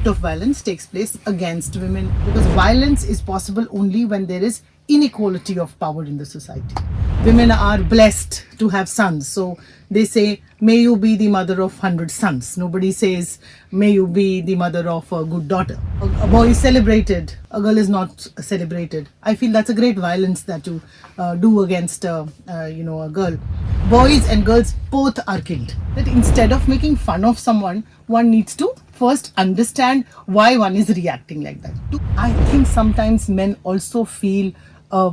act of violence takes place against women, because violence is possible only when there is inequality of power in the society. Women are blessed to have sons, so they say, may you be the mother of 100 sons. Nobody says, may you be the mother of a good daughter. A boy is celebrated, a girl is not celebrated. I feel that's a great violence that you do against a girl. Boys and girls both are killed. That instead of making fun of someone, one needs to first understand why one is reacting like that. I think sometimes men also feel a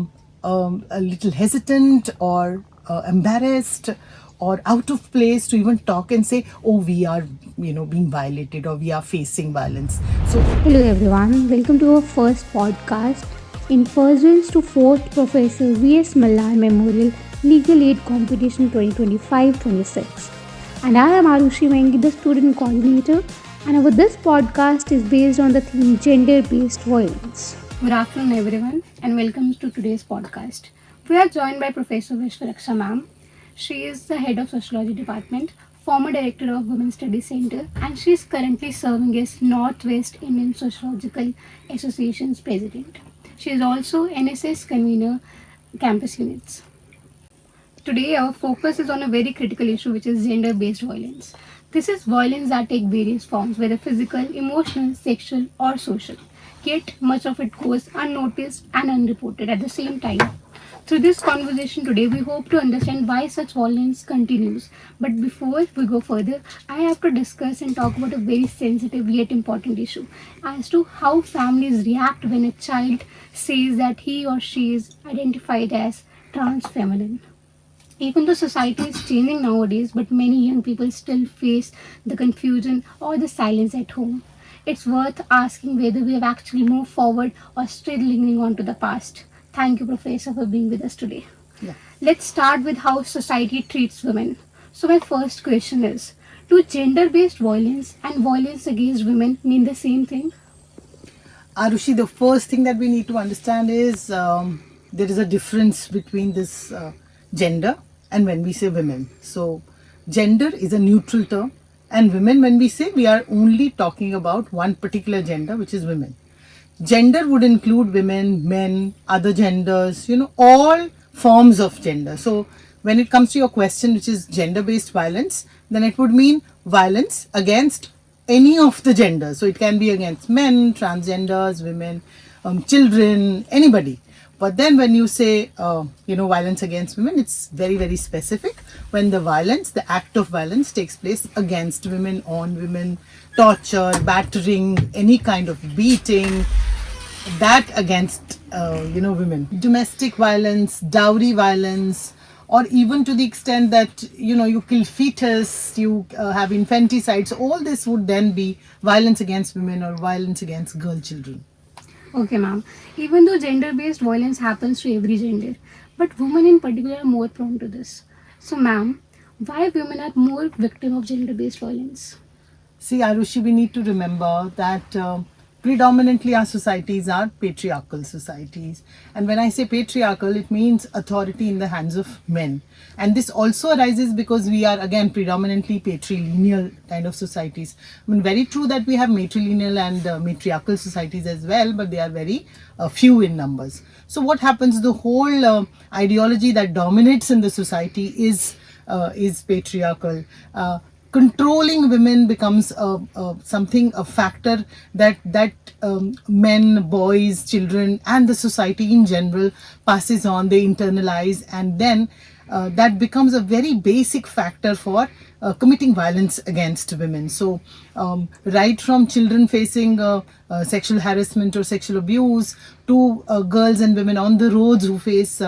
little hesitant or embarrassed or out of place to even talk and say, oh, we are being violated or we are facing violence. So hello everyone, welcome to our first podcast in pursuance to 4th Professor V.S. Mallar Memorial Legal Aid Competition 2025-26. And I am Arushi Mengi, the student coordinator, and our this podcast is based on the theme gender-based violence. Good afternoon everyone and welcome to today's podcast. We are joined by Professor Vishwaraksha ma'am. She is the head of Sociology Department, former director of Women's Studies Center, and she is currently serving as Northwest Indian Sociological Association's president. She is also NSS convener, campus units. Today our focus is on a very critical issue, which is gender-based violence. This is violence that takes various forms, whether physical, emotional, sexual or social. Yet much of it goes unnoticed and unreported at the same time. Through this conversation today, we hope to understand why such violence continues. But before we go further, I have to discuss and talk about a very sensitive yet important issue as to how families react when a child says that he or she is identified as trans feminine. Even though society is changing nowadays, but many young people still face the confusion or the silence at home. It's worth asking whether we have actually moved forward or still lingering on to the past. Thank you, Professor, for being with us today. Yeah. Let's start with how society treats women. So my first question is, do gender-based violence and violence against women mean the same thing? Arushi, the first thing that we need to understand is there is a difference between this gender and when we say women. So gender is a neutral term, and women, when we say, we are only talking about one particular gender, which is women. Gender would include women, men, other genders, all forms of gender. So when it comes to your question, which is gender-based violence, then it would mean violence against any of the genders. So it can be against men, transgenders, women, children, anybody. But then when you say, violence against women, it's very, very specific. When the violence, the act of violence takes place against women, on women, torture, battering, any kind of beating, that against, women. Domestic violence, dowry violence, or even to the extent that, you kill fetus, you have infanticides, all this would then be violence against women or violence against girl children. Okay, ma'am. Even though gender-based violence happens to every gender, but women in particular are more prone to this. So, ma'am, why women are more victim of gender-based violence? See, Arushi, we need to remember that predominantly our societies are patriarchal societies. And when I say patriarchal, it means authority in the hands of men. And this also arises because we are, again, predominantly patrilineal kind of societies. I mean, very true that we have matrilineal and matriarchal societies as well, but they are very few in numbers. So what happens, the whole ideology that dominates in the society is patriarchal. Controlling women becomes a factor that men, boys, children and the society in general passes on, they internalize, and then that becomes a very basic factor for committing violence against women. So right from children facing sexual harassment or sexual abuse to girls and women on the roads who face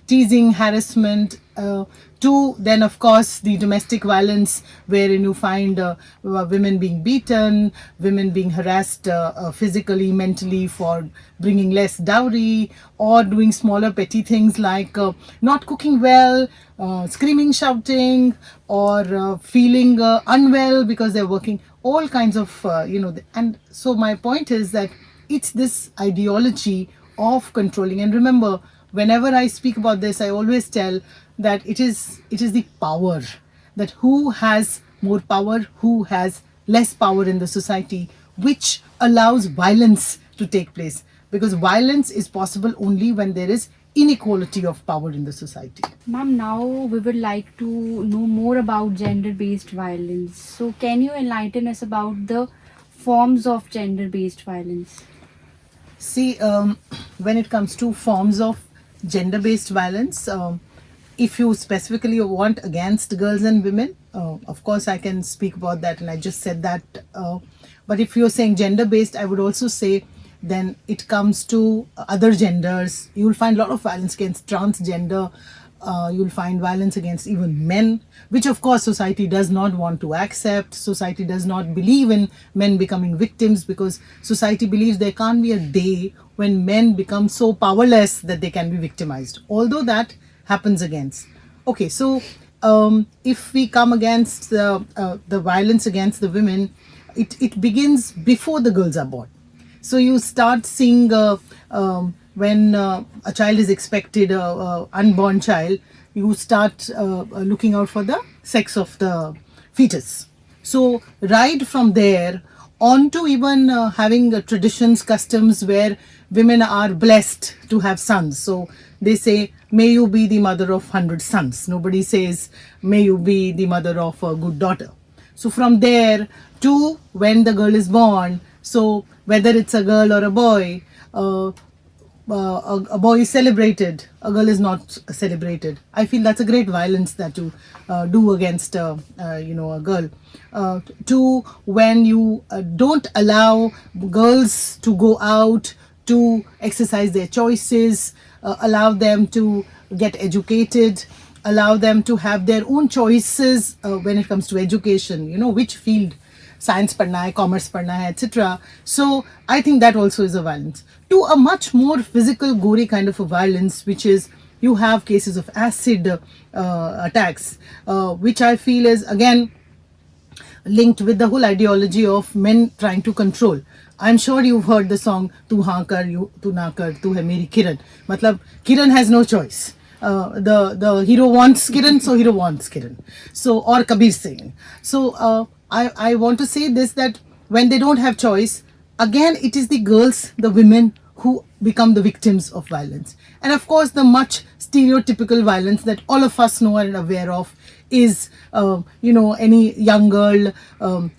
teasing, harassment, to then of course the domestic violence wherein you find women being beaten, women being harassed physically, mentally for bringing less dowry or doing smaller petty things like not cooking well, screaming, shouting, or feeling unwell because they're working, all kinds of, and so my point is that it's this ideology of controlling. And remember, whenever I speak about this, I always tell that it is the power, that who has more power, who has less power in the society, which allows violence to take place, because violence is possible only when there is inequality of power in the society. Ma'am, now we would like to know more about gender-based violence. So, can you enlighten us about the forms of gender-based violence? See, when it comes to forms of gender-based violence, if you specifically want against girls and women, of course I can speak about that, and I just said that. But if you're saying gender-based, I would also say then it comes to other genders. You will find a lot of violence against transgender. You'll find violence against even men, which of course society does not want to accept. Society does not believe in men becoming victims, because society believes there can't be a day when men become so powerless that they can be victimized, although that happens against. Okay, so if we come against the violence against the women, it begins before the girls are born. So you start seeing when a child is expected, unborn child, you start looking out for the sex of the fetus. So right from there on to even having traditions, customs where women are blessed to have sons. So they say, may you be the mother of 100 sons. Nobody says, may you be the mother of a good daughter. So from there to when the girl is born, so whether it's a girl or a boy is celebrated, a girl is not celebrated. I feel that's a great violence that you do against a girl. To when you don't allow girls to go out to exercise their choices, allow them to get educated, allow them to have their own choices when it comes to education, which field, science padna hai, commerce padna hai, etc. So I think that also is a violence. To a much more physical, gory kind of a violence, which is you have cases of acid attacks, which I feel is again linked with the whole ideology of men trying to control. I'm sure you've heard the song Tu haan kar, tu na kar, tu hai meri Kiran. Matlab Kiran has no choice. The hero wants Kiran, so hero wants Kiran. So, or Kabir Singh. So I want to say this, that when they don't have choice, again it is the girls, the women who become the victims of violence. And of course the much stereotypical violence that all of us know and aware of is any young girl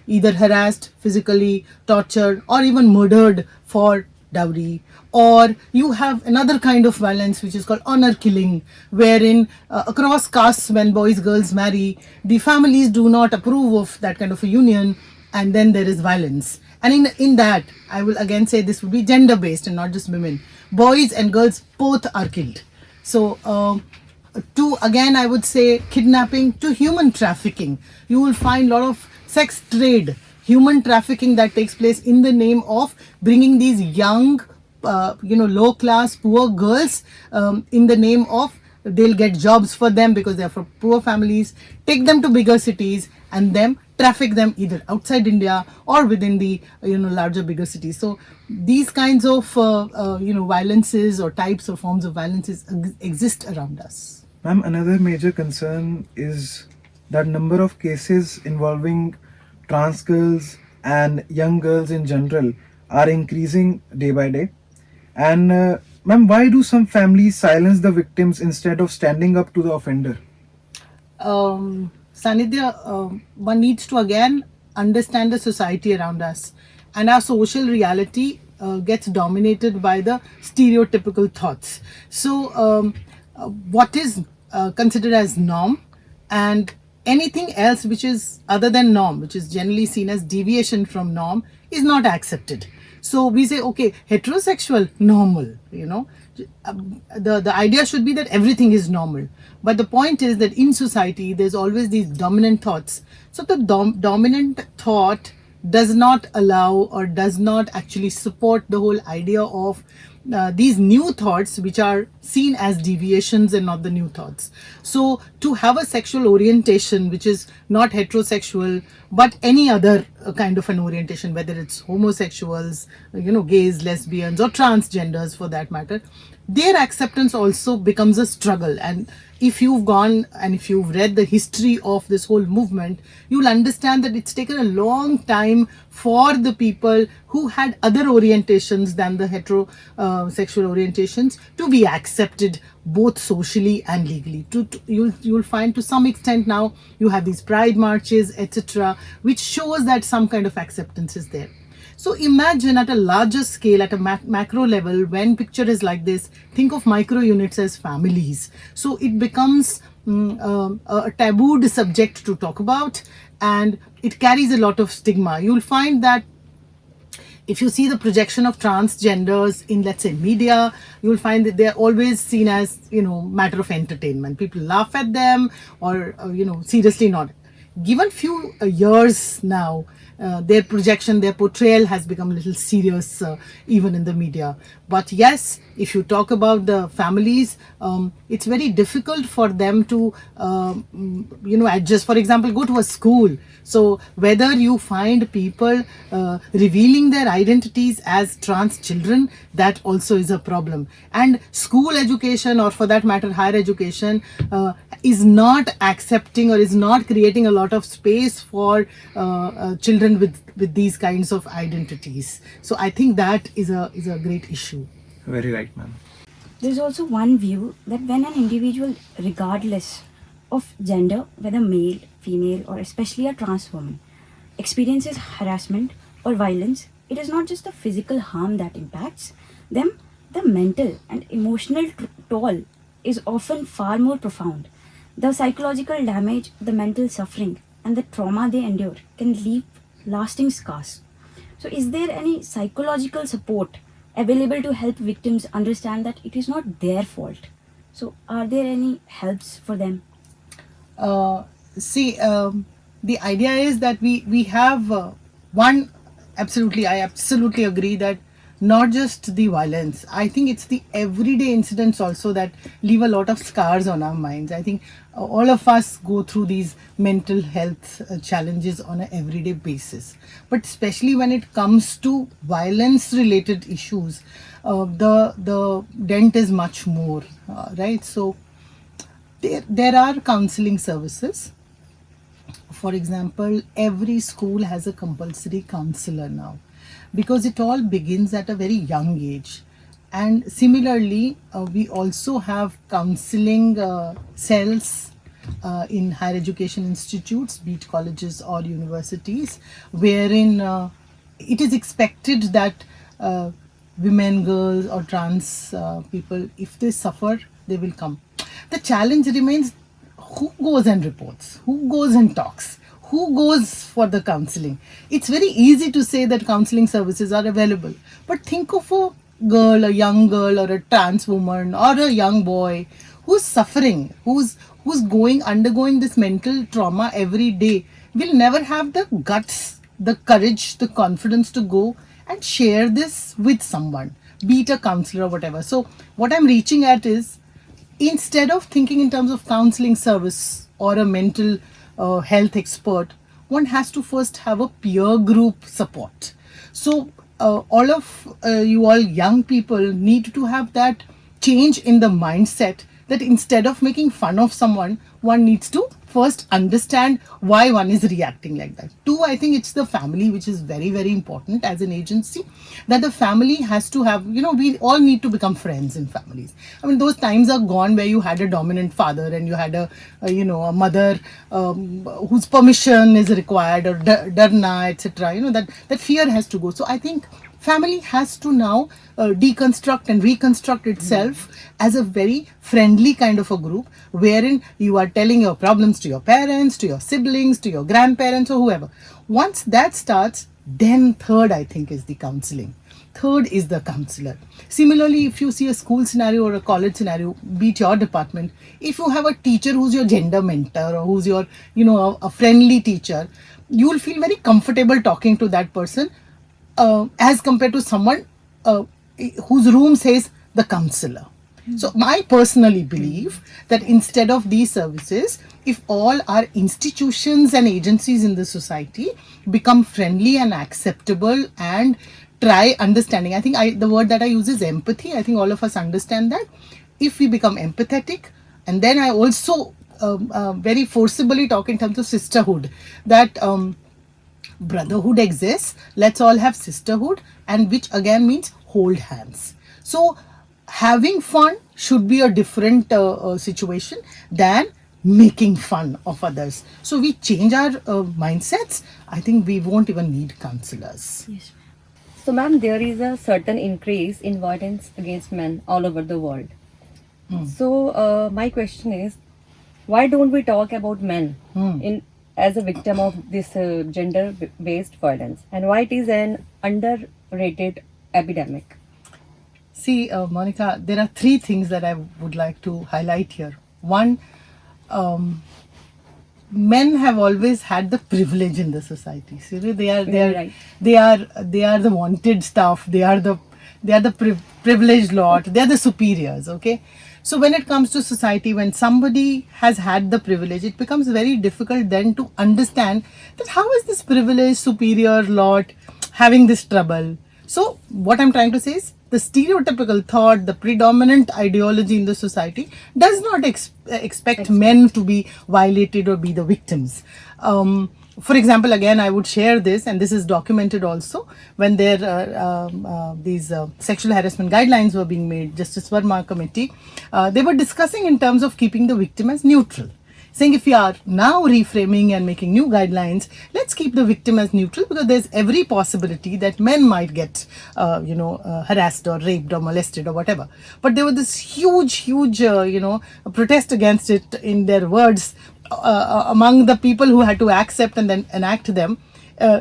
either harassed physically, tortured, or even murdered for dowry. Or you have another kind of violence which is called honor killing, wherein across castes, when boys girls marry, the families do not approve of that kind of a union, and then there is violence. And in that, I will again say this would be gender based and not just women. Boys and girls both are killed. So to again I would say kidnapping to human trafficking. You will find a lot of sex trade, human trafficking that takes place in the name of bringing these young low class poor girls in the name of they'll get jobs for them because they're from poor families, take them to bigger cities and then traffic them either outside India or within the larger bigger cities. So these kinds of violences or types or forms of violences exist around us. Ma'am, another major concern is that number of cases involving trans girls and young girls in general are increasing day by day. And ma'am, why do some families silence the victims instead of standing up to the offender? Sanidhya, one needs to again understand the society around us, and our social reality gets dominated by the stereotypical thoughts. So what is considered as norm and anything else which is other than norm, which is generally seen as deviation from norm, is not accepted. So we say, okay, heterosexual, normal, the idea should be that everything is normal. But the point is that in society, there's always these dominant thoughts. So the dominant thought does not allow or does not actually support the whole idea of these new thoughts which are seen as deviations and not the new thoughts. So to have a sexual orientation which is not heterosexual but any other kind of an orientation, whether it's homosexuals, gays, lesbians, or transgenders for that matter, their acceptance also becomes a struggle. And if you've gone and if you've read the history of this whole movement, you'll understand that it's taken a long time for the people who had other orientations than the heterosexual orientations to be accepted both socially and legally. You'll find to some extent now you have these pride marches, etc., which shows that some kind of acceptance is there. So imagine at a larger scale, at a macro level, when picture is like this, think of micro units as families. So it becomes a tabooed subject to talk about, and it carries a lot of stigma. You'll find that if you see the projection of transgenders in, let's say, media, you'll find that they're always seen as, matter of entertainment. People laugh at them or, seriously not. Given few years now, their projection, their portrayal has become a little serious even in the media. But yes, if you talk about the families, it's very difficult for them to, adjust. For example, go to a school. So whether you find people revealing their identities as trans children, that also is a problem. And school education, or for that matter higher education, is not accepting or is not creating a lot of space for children with these kinds of identities. So I think that is a great issue. Very right, ma'am. There's also one view that when an individual, regardless of gender, whether male, female, or especially a trans woman, experiences harassment or violence, it is not just the physical harm that impacts them, the mental and emotional toll is often far more profound. The psychological damage, the mental suffering, and the trauma they endure can leave lasting scars. So, is there any psychological support available to help victims understand that it is not their fault? So, are there any helps for them? The idea is that we have one, I absolutely agree that not just the violence, I think it's the everyday incidents also that leave a lot of scars on our minds. I think all of us go through these mental health challenges on an everyday basis, but especially when it comes to violence related issues, the dent is much more, right? So there are counseling services. For example, every school has a compulsory counselor now, because it all begins at a very young age. And similarly, we also have counseling cells in higher education institutes, be it colleges or universities, wherein it is expected that women, girls, or trans people, if they suffer, they will come. The challenge remains: who goes and reports? Who goes and talks? Who goes for the counseling? It's very easy to say that counseling services are available, but think of a girl, a young girl, or a trans woman, or a young boy who's suffering, who's undergoing this mental trauma every day, will never have the guts, the courage, the confidence to go and share this with someone, be it a counselor or whatever. So what I'm reaching at is, instead of thinking in terms of counseling service or a mental health expert, one has to first have a peer group support. So all of you all young people need to have that change in the mindset, that instead of making fun of someone, one needs to first understand why one is reacting like that. Two, I think it's the family which is very, very important as an agency, that the family has to have, we all need to become friends in families. I mean, those times are gone where you had a dominant father and you had a mother whose permission is required, or darna, etc. That fear has to go. So I think family has to now deconstruct and reconstruct itself as a very friendly kind of a group, wherein you are telling your problems to your parents, to your siblings, to your grandparents, or whoever. Once that starts, then third, I think, is the counseling. Third is the counselor. Similarly, if you see a school scenario or a college scenario, be it your department, if you have a teacher who's your gender mentor, or who's your, a friendly teacher, you will feel very comfortable talking to that person as compared to someone whose room says the counselor. So I personally believe that instead of these services, if all our institutions and agencies in the society become friendly and acceptable and try understanding, I think the word that I use is empathy. I think all of us understand that. If we become empathetic, and then I also very forcibly talk in terms of sisterhood, that brotherhood exists, let's all have sisterhood, and which again means hold hands. So having fun should be a different situation than making fun of others. So we change our mindsets, I think we won't even need counselors. Yes. So, ma'am, there is a certain increase in violence against men all over the world. So, my question is, why don't we talk about men in as a victim of this gender-based violence, and why it is an underrated epidemic? See, Monica, there are three things that I would like to highlight here. One, men have always had the privilege in the society. See, Right. they are the wanted stuff. They are the privileged lot. They are the superiors. Okay. So when it comes to society, when somebody has had the privilege, it becomes very difficult then to understand that how is this privileged superior lot having this trouble. So what I'm trying to say is the stereotypical thought, the predominant ideology in the society does not expect men to be violated or be the victims. For example, again, I would share this, and this is documented also when these sexual harassment guidelines were being made. Justice Verma committee, they were discussing in terms of keeping the victim as neutral, saying if we are now reframing and making new guidelines, let's keep the victim as neutral, because there's every possibility that men might get, harassed or raped or molested or whatever. But there was this huge, protest against it in their words among the people who had to accept and then enact them,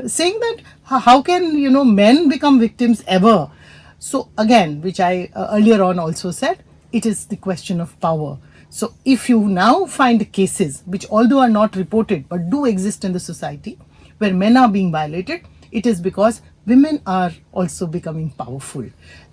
saying that how can men become victims ever? So again, which I earlier on also said, it is the question of power. So if you now find cases which although are not reported but do exist in the society where men are being violated, it is because women are also becoming powerful,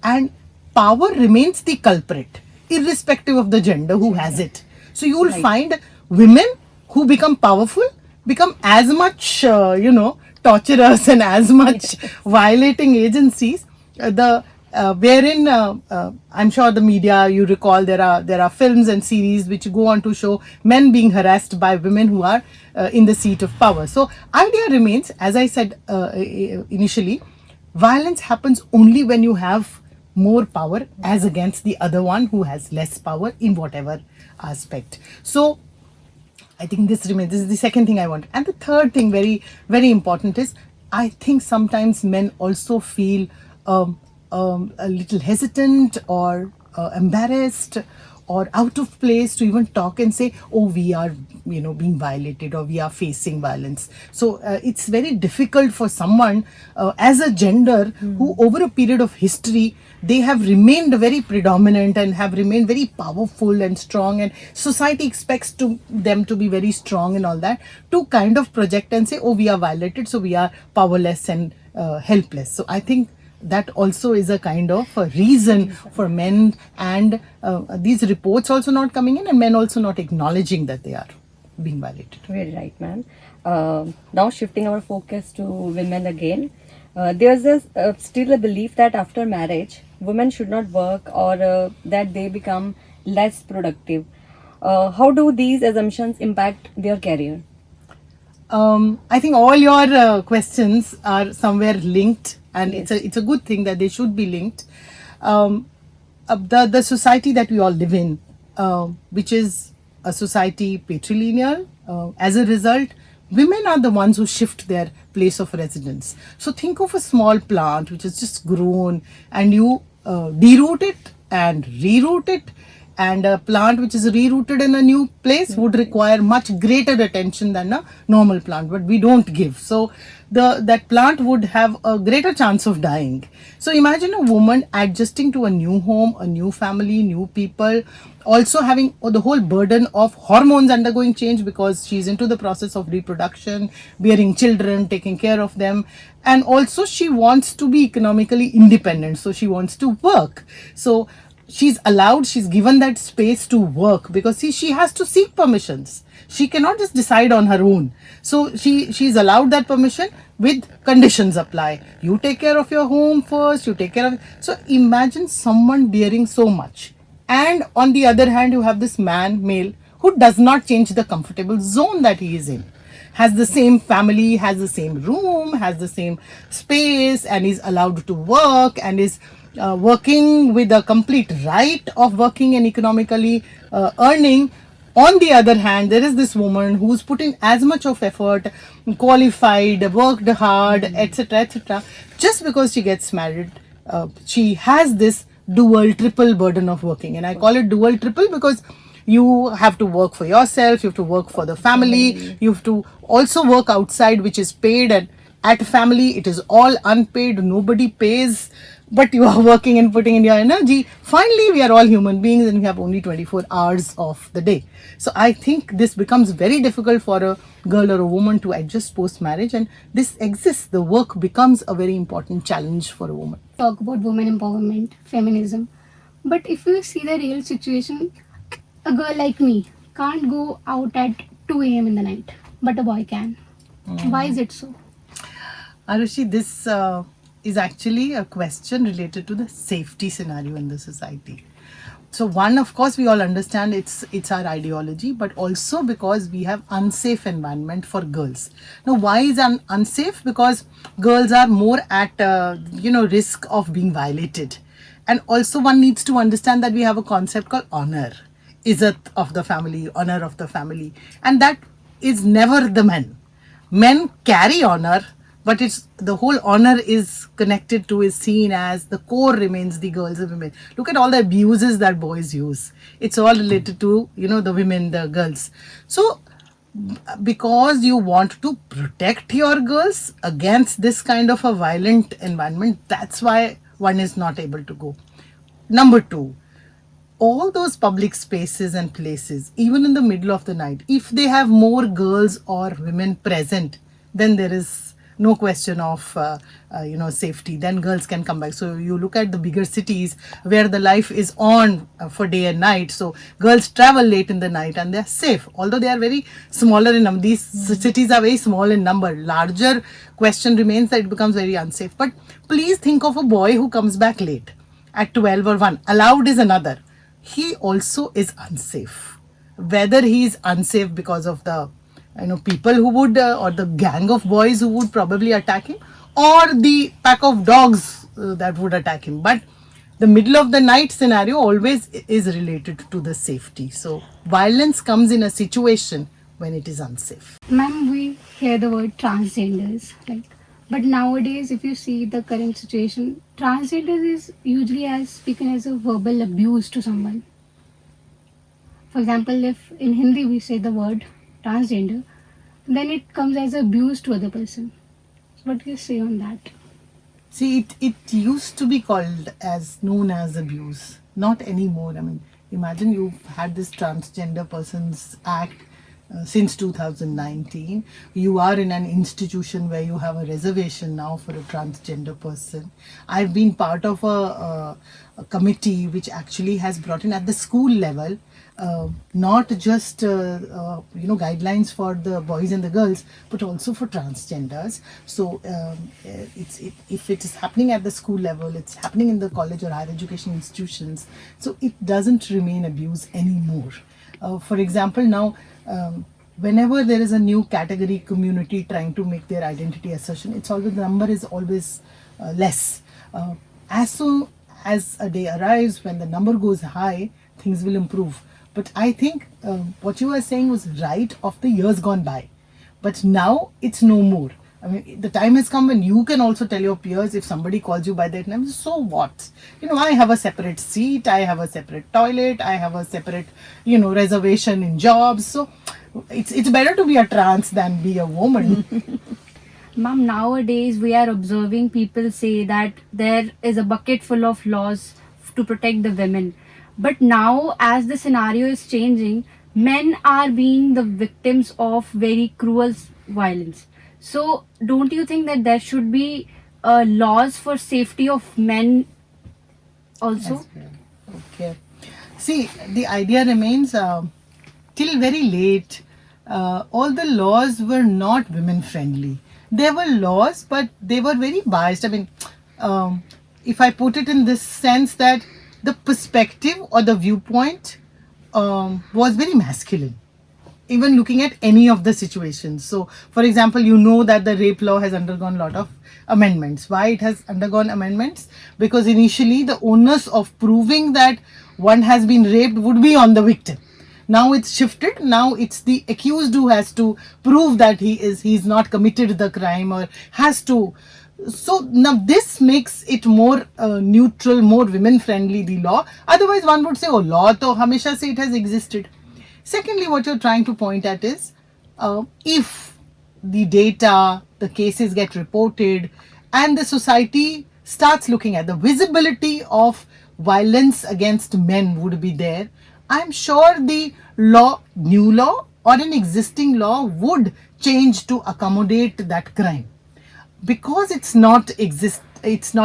and power remains the culprit irrespective of the gender who has it. So you will find women who become powerful become as much torturers and as much violating agencies. Wherein I'm sure the media, you recall, there are films and series which go on to show men being harassed by women who are in the seat of power. So idea remains, as I said initially, violence happens only when you have more power as against the other one who has less power in whatever aspect. So I think this remains. This is the second thing I want. And the third thing, very, very important, is I think sometimes men also feel a little hesitant or embarrassed or out of place to even talk and say, oh, we are being violated or we are facing violence. So it's very difficult for someone as a gender who over a period of history, they have remained very predominant and have remained very powerful and strong, and society expects them to be very strong and all that, to kind of project and say, oh, we are violated, so we are powerless and helpless. So I think that also is a kind of a reason for men, and these reports also not coming in, and men also not acknowledging that they are being violated. Very right, ma'am. Now shifting our focus to women again. There's still a belief that after marriage, women should not work, or that they become less productive. How do these assumptions impact their career? I think all your questions are somewhere linked, and it's a good thing that they should be linked. The society that we all live in, which is a society patrilineal, as a result, women are the ones who shift their place of residence. So think of a small plant which has just grown, and you deroot it and reroot it, and a plant which is rerouted in a new place would require much greater attention than a normal plant, but we don't give. So that plant would have a greater chance of dying. So imagine a woman adjusting to a new home, a new family, new people, also having the whole burden of hormones undergoing change because she's into the process of reproduction, bearing children, taking care of them, and also she wants to be economically independent, so she wants to work. So she's allowed, she's given that space to work, because see, she has to seek permissions. She cannot just decide on her own. So she's allowed that permission with conditions apply. You take care of your home first, you take care of. So imagine someone bearing so much. And on the other hand, you have this male, who does not change the comfortable zone that he is in. Has the same family, has the same room, has the same space, and is allowed to work, and is working with a complete right of working and economically earning. On the other hand, there is this woman who's put in as much of effort, qualified, worked hard, etc., etc. Just because she gets married, she has this dual, triple burden of working. And I call it dual, triple because you have to work for yourself, you have to work for the family, you have to also work outside, which is paid, and at family it is all unpaid, nobody pays, but you are working and putting in your energy. Finally, we are all human beings and we have only 24 hours of the day. So I think this becomes very difficult for a girl or a woman to adjust post marriage, and this exists. The work becomes a very important challenge for a woman. Talk about women empowerment, feminism. But if you see the real situation, a girl like me can't go out at 2 a.m. in the night, but a boy can. Why is it so? Arushi, this is actually a question related to the safety scenario in the society. So one, of course, we all understand it's our ideology, but also because we have unsafe environment for girls. Now, why is unsafe? Because girls are more at risk of being violated, and also one needs to understand that we have a concept called honor, izzat of the family, honor of the family, and that is never the men. Men carry honor, but it's the whole honor is connected to, is seen as the core remains the girls and women. Look at all the abuses that boys use. It's all related to, the women, the girls. So because you want to protect your girls against this kind of a violent environment, that's why one is not able to go. Number two, all those public spaces and places, even in the middle of the night, if they have more girls or women present, then there is no question of safety. Then girls can come back. So you look at the bigger cities where the life is on for day and night. So girls travel late in the night and they're safe, although they are very smaller in number. These cities are very small in number. Larger question remains that it becomes very unsafe. But please think of a boy who comes back late at 12 or 1. Allowed is another. He also is unsafe. Whether he is unsafe because of the people who would or the gang of boys who would probably attack him, or the pack of dogs that would attack him, but the middle of the night scenario always is related to the safety. So violence comes in a situation when it is unsafe. Ma'am, we hear the word transgenders, right? But nowadays, if you see the current situation, transgender is usually taken as a verbal abuse to someone. For example, if in Hindi we say the word transgender, then it comes as abuse to other person. So what do you say on that? See, it used to be called known as abuse, not anymore. I mean, imagine you've had this Transgender Persons Act since 2019. You are in an institution where you have a reservation now for a transgender person. I've been part of a committee which actually has brought in at the school level not just guidelines for the boys and the girls, but also for transgenders. So if it is happening at the school level, it's happening in the college or higher education institutions. So it doesn't remain abuse anymore. For example, now whenever there is a new category community trying to make their identity assertion, it's always, the number is always less. As soon as a day arrives when the number goes high, things will improve. But I think what you were saying was right of the years gone by. But now it's no more. I mean, the time has come when you can also tell your peers, if somebody calls you by that name, so what? I have a separate seat, I have a separate toilet, I have a separate, reservation in jobs. So it's better to be a trans than be a woman. Ma'am, nowadays we are observing people say that there is a bucket full of laws to protect the women. But now, as the scenario is changing, men are being the victims of very cruel violence. So, don't you think that there should be laws for safety of men also? Okay. Okay. See, the idea remains till very late, all the laws were not women friendly. There were laws, but they were very biased. I mean, if I put it in this sense that the perspective or the viewpoint was very masculine, even looking at any of the situations. So, for example, you know that the rape law has undergone a lot of amendments. Why it has undergone amendments? Because initially the onus of proving that one has been raped would be on the victim. Now it's shifted. Now it's the accused who has to prove that he's not committed the crime or has to. So now this makes it more neutral, more women friendly, the law. Otherwise one would say, oh, law to hamesha se it has existed. Secondly, what you're trying to point at is if the data, the cases get reported and the society starts looking at the visibility of violence against men would be there, I'm sure the law, new law or an existing law would change to accommodate that crime. Because it's not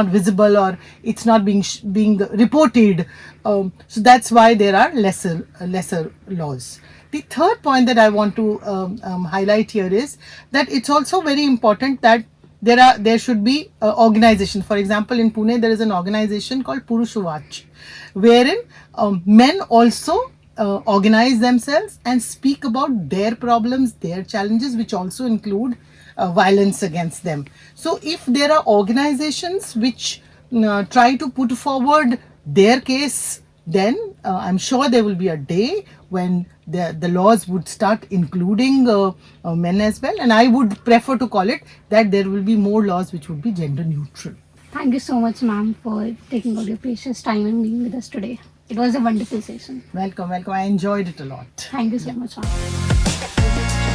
visible or it's not being reported, so that's why there are lesser laws. The third point that I want to highlight here is that it's also very important that there should be organization. For example, in Pune there is an organization called Purushwatch, wherein men also organize themselves and speak about their problems, their challenges, which also include violence against them. So if there are organizations which try to put forward their case, then I'm sure there will be a day when the laws would start including men as well, and I would prefer to call it that there will be more laws which would be gender neutral. Thank you so much, ma'am, for taking out your precious time and being with us today. It was a wonderful session. Welcome. I enjoyed it a lot. Thank you so much, ma'am.